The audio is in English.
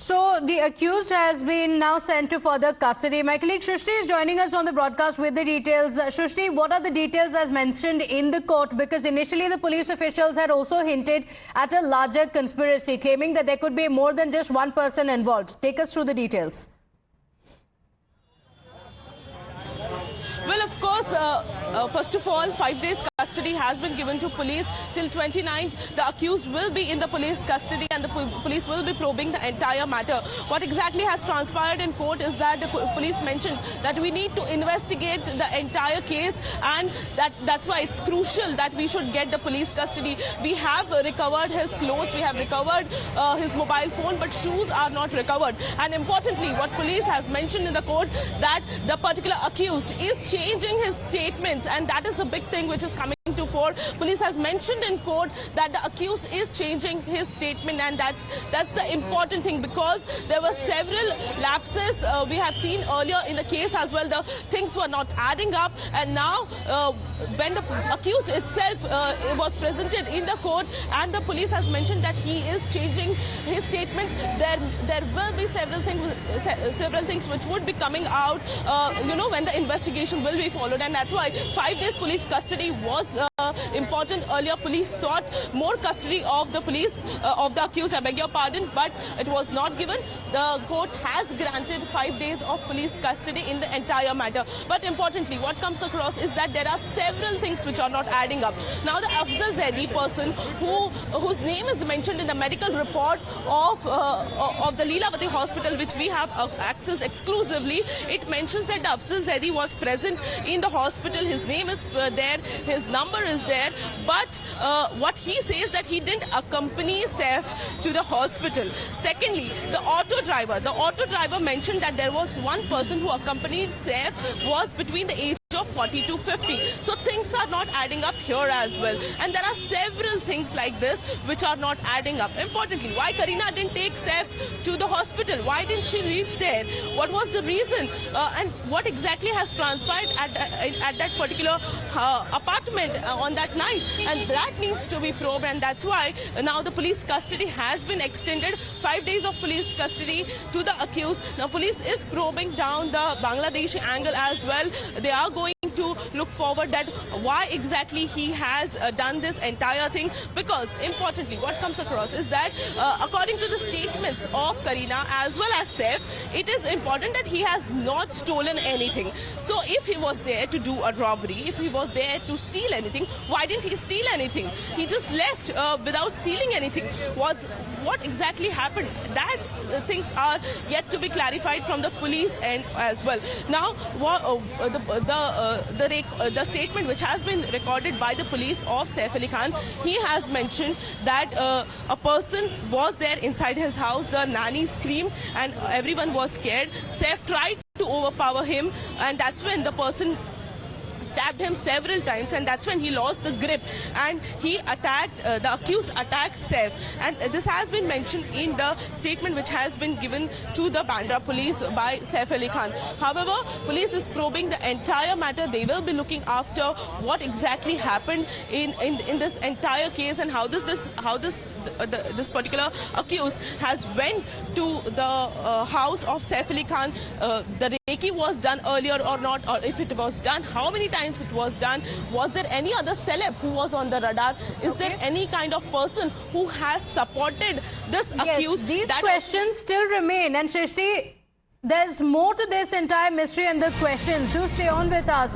So the accused has been now sent to further custody. My colleague Shrishti is joining us on the broadcast with the details. Shrishti, what are the details as mentioned in the court? Because initially the police officials had also hinted at a larger conspiracy, claiming that there could be more than just one person involved. Take us through the details. Well, of course, first of all, 5 days custody has been given to police. Till 29th, the accused will be in the police custody and the police will be probing the entire matter. What exactly has transpired in court is that the police mentioned that we need to investigate the entire case, and that's why it's crucial that we should get the police custody. We have recovered his clothes, we have recovered his mobile phone, but shoes are not recovered. And importantly, what police has mentioned in the court, that the particular accused is changing his statements, and that is the big thing which is coming to fore. Police has mentioned in court that the accused is changing his statement, and that's the important thing, because there were several lapses we have seen earlier in the case as well. The things were not adding up, and now when the accused itself was presented in the court and the police has mentioned that he is changing his statements, there will be several things which would be coming out when the investigation will be followed. And that's why 5 days police custody was important. Earlier police sought more custody of the accused, I beg your pardon, but it was not given. The court has granted 5 days of police custody in the entire matter. But importantly, what comes across is that there are several things which are not adding up. Now the Afzal Zaidi person whose name is mentioned in the medical report of the Leelavati hospital, which we have access exclusively, it mentions that Afzal Zaidi was present in the hospital. His name is there, his number is there, but what he says that he didn't accompany Saif to the hospital. Secondly, the auto driver mentioned that there was one person who accompanied Saif was between the age of 40 to 50. So things are not adding up here as well. And there are several things like this which are not adding up. Importantly, why Kareena didn't take Saif to the hospital? Why didn't she reach there? What was the reason? And what exactly has transpired at that particular apartment on that night? And that needs to be probed, and that's why now the police custody has been extended. 5 days of police custody to the accused. Now police is probing down the Bangladeshi angle as well. They are going to look forward that why exactly he has done this entire thing, because importantly what comes across is that according to the statements of Kareena as well as Saif, it is important that he has not stolen anything. So if he was there to do a robbery, if he was there to steal anything, why didn't he steal anything? He just left without stealing anything. What exactly happened? That things are yet to be clarified from the police end as well. Now the statement which has been recorded by the police of Saif Ali Khan, he has mentioned that a person was there inside his house. The nanny screamed and everyone was scared. Saif tried to overpower him, and that's when the person stabbed him several times, and that's when he lost the grip and he attacked, the accused attacked Saif. And this has been mentioned in the statement which has been given to the Bandra police by Saif Ali Khan. However, police is probing the entire matter. They will be looking after what exactly happened in this entire case, and how this particular accused has went to the house of Saif Ali Khan. The Reiki was done earlier or not, or if it was done, how many times it was done? Was there any other celeb who was on the radar? Is there any kind of person who has supported this accused? These questions still remain. And Shrishti, there's more to this entire mystery and the questions. Do stay on with us.